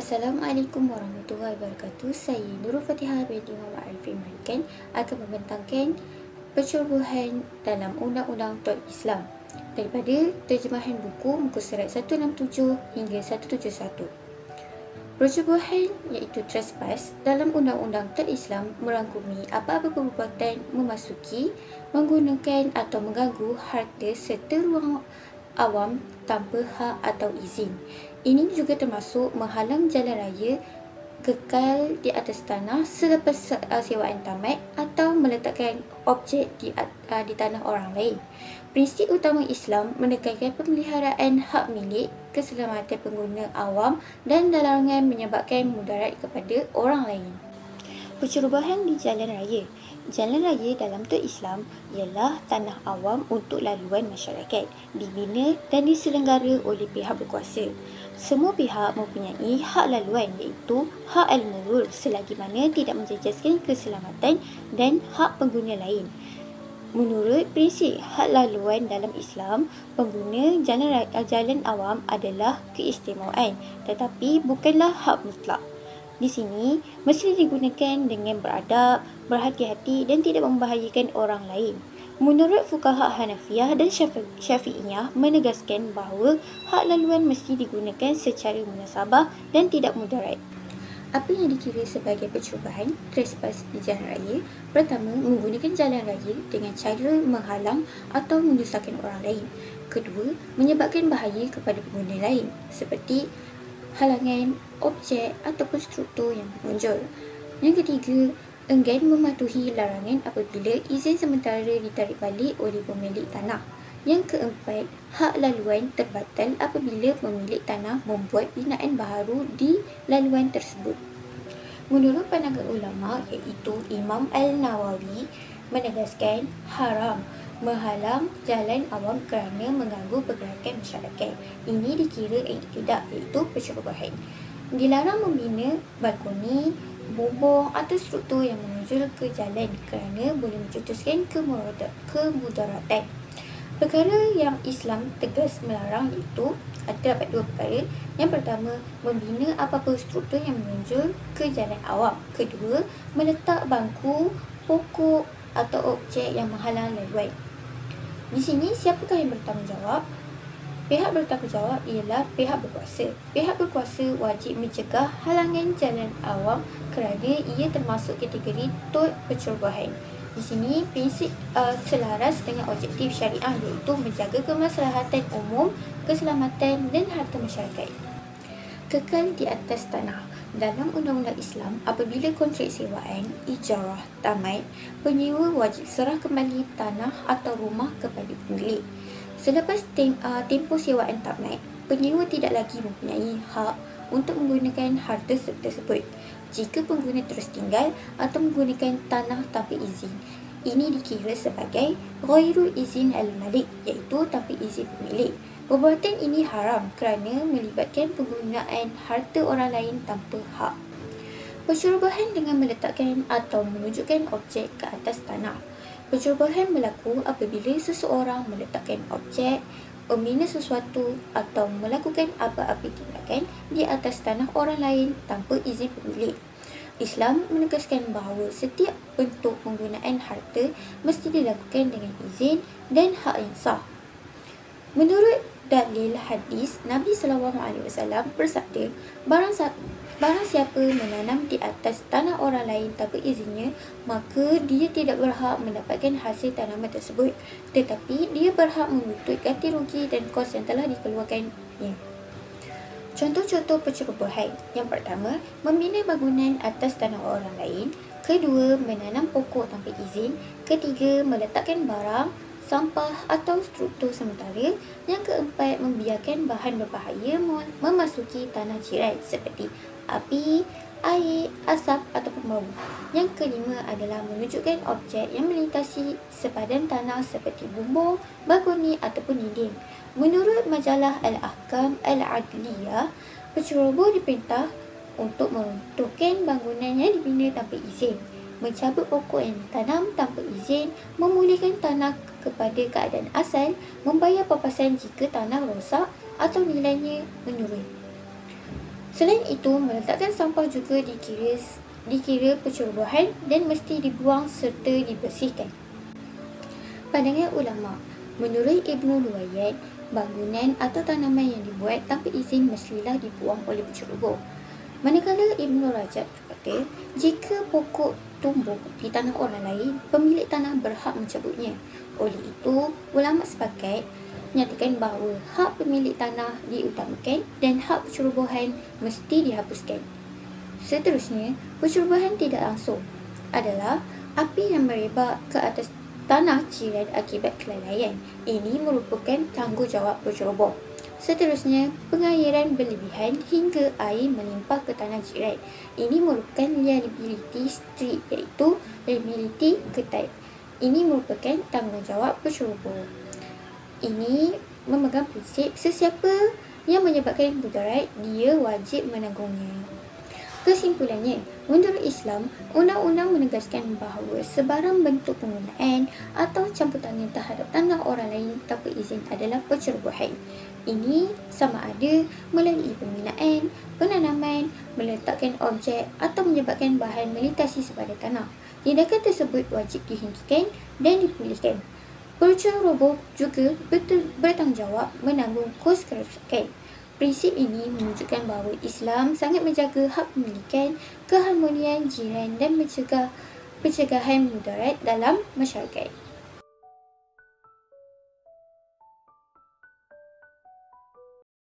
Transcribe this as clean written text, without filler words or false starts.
Assalamualaikum warahmatullahi wabarakatuh. Saya Nurul Fatihah binti Muhammad Arifin Marikan akan membentangkan pencerobohan dalam Undang-Undang Toat Islam daripada terjemahan buku muka surat 167 hingga 171. Pencerobohan iaitu trespass dalam Undang-Undang Toat Islam merangkumi apa-apa perbuatan memasuki, menggunakan atau mengganggu harta serta ruang awam tanpa hak atau izin. Ini juga termasuk menghalang jalan raya kekal di atas tanah selepas sewaan tamat atau meletakkan objek di tanah orang lain. Prinsip utama Islam menekankan pemeliharaan hak milik, keselamatan pengguna awam dan larangan menyebabkan mudarat kepada orang lain. Pencerobohan di jalan raya. Jalan raya dalam Toat Islam ialah tanah awam untuk laluan masyarakat, dibina dan diselenggara oleh pihak berkuasa. Semua pihak mempunyai hak laluan iaitu hak al-murur selagi mana tidak menjejaskan keselamatan dan hak pengguna lain. Menurut prinsip hak laluan dalam Islam, pengguna jalan awam adalah keistimewaan tetapi bukanlah hak mutlak. Di sini, mesti digunakan dengan beradab, berhati-hati dan tidak membahayakan orang lain. Menurut fuqaha Hanafiyah dan Syafi'iyah menegaskan bahawa hak laluan mesti digunakan secara munasabah dan tidak mudarat. Apa yang dikira sebagai pencerobohan trespass di jalan raya? Pertama, menggunakan jalan raya dengan cara menghalang atau menyusahkan orang lain. Kedua, menyebabkan bahaya kepada pengguna lain seperti halangan, objek ataupun struktur yang menonjol. Yang ketiga, enggan mematuhi larangan apabila izin sementara ditarik balik oleh pemilik tanah. Yang keempat, hak laluan terbatal apabila pemilik tanah membuat binaan baharu di laluan tersebut. Menurut pandangan ulama iaitu Imam Al-Nawawi menegaskan haram menghalang jalan awam kerana mengganggu pergerakan masyarakat. Ini dikira tidak iaitu pencerobohan. Dilarang membina balkoni, bumbung atau struktur yang menonjol ke jalan kerana boleh mencetuskan kemudaratan. Perkara yang Islam tegas melarang iaitu terdapat dua perkara. Yang pertama, membina apa-apa struktur yang menonjol ke jalan awam. Kedua, meletak bangku, pokok atau objek yang menghalang laluan. Di sini, siapakah yang bertanggungjawab? Pihak bertanggungjawab ialah pihak berkuasa. Pihak berkuasa wajib mencegah halangan jalan awam kerana ia termasuk kategori toat pencerobohan. Di sini, prinsip selaras dengan objektif syariah iaitu menjaga kemaslahatan umum, keselamatan dan harta masyarakat. Kekal di atas tanah. Dalam Undang-Undang Islam, apabila kontrak sewaan ijarah tamat, penyewa wajib serah kembali tanah atau rumah kepada pemilik. Selepas tempoh sewaan tamat, penyewa tidak lagi mempunyai hak untuk menggunakan harta tersebut jika pengguna terus tinggal atau menggunakan tanah tanpa izin. Ini dikira sebagai ghairul izin al-malik iaitu tanpa izin pemilik. Perbuatan ini haram kerana melibatkan penggunaan harta orang lain tanpa hak. Pencerobohan dengan meletakkan atau menunjukkan objek ke atas tanah. Pencerobohan berlaku apabila seseorang meletakkan objek, membina sesuatu atau melakukan apa-apa tindakan di atas tanah orang lain tanpa izin pemilik. Islam menegaskan bahawa setiap bentuk penggunaan harta mesti dilakukan dengan izin dan hak yang sah. Menurut dalil hadis, Nabi SAW bersabda, barang siapa menanam di atas tanah orang lain tanpa izinnya, maka dia tidak berhak mendapatkan hasil tanaman tersebut, tetapi dia berhak menuntut ganti rugi dan kos yang telah dikeluarkannya. Contoh-contoh pencerobohan. Yang pertama, membina bangunan atas tanah orang lain. Kedua, menanam pokok tanpa izin. Ketiga, meletakkan barang, sampah atau struktur sementara. Yang keempat, membiarkan bahan berbahaya memasuki tanah jiran seperti api, air, asap ataupun bau. Yang kelima adalah menunjukkan objek yang melintasi sepadan tanah seperti bumbung, balkoni ataupun dinding. Menurut majalah Al-Ahkam Al-Adliyah, penceroboh diperintah untuk meruntuhkan bangunan yang dibina tanpa izin, mencabut pokok yang ditanam tanpa izin, memulihkan tanah kepada keadaan asal, membayar papasan jika tanah rosak atau nilainya menurun. Selain itu, meletakkan sampah juga dikira pencerobohan dan mesti dibuang serta dibersihkan. Pandangan ulama, menurut Ibnu Luwayyad, bangunan atau tanaman yang dibuat tanpa izin mestilah dibuang oleh penceroboh. Manakala Ibnu Rajab berkata, jika pokok tumbuh di tanah orang lain, pemilik tanah berhak mencabutnya. Oleh itu, ulama sepakat menyatakan bahawa hak pemilik tanah diutamakan dan hak pencerobohan mesti dihapuskan. Seterusnya, pencerobohan tidak langsung adalah api yang merebak ke atas tanah jiran akibat kelalaian. Ini merupakan tanggungjawab penceroboh. Seterusnya, pengairan berlebihan hingga air melimpah ke tanah jiran. Ini merupakan liability strict, iaitu liability ketat. Ini merupakan tanggungjawab penceroboh. Ini memegang prinsip sesiapa yang menyebabkan mudarat, dia wajib menanggungnya. Kesimpulannya, menurut Islam, undang-undang menegaskan bahawa sebarang bentuk penggunaan atau campur tangan terhadap tanah orang lain tanpa izin adalah pencerobohan. Ini sama ada melalui pembinaan, penanaman, meletakkan objek atau menyebabkan bahan melintasi sepadan tanah. Tindakan tersebut wajib dihentikan dan dipulihkan. Penceroboh juga bertanggungjawab menanggung kos kerosakan. Prinsip ini menunjukkan bahawa Islam sangat menjaga hak pemilikan, keharmonian jiran dan pencegahan mudarat dalam masyarakat.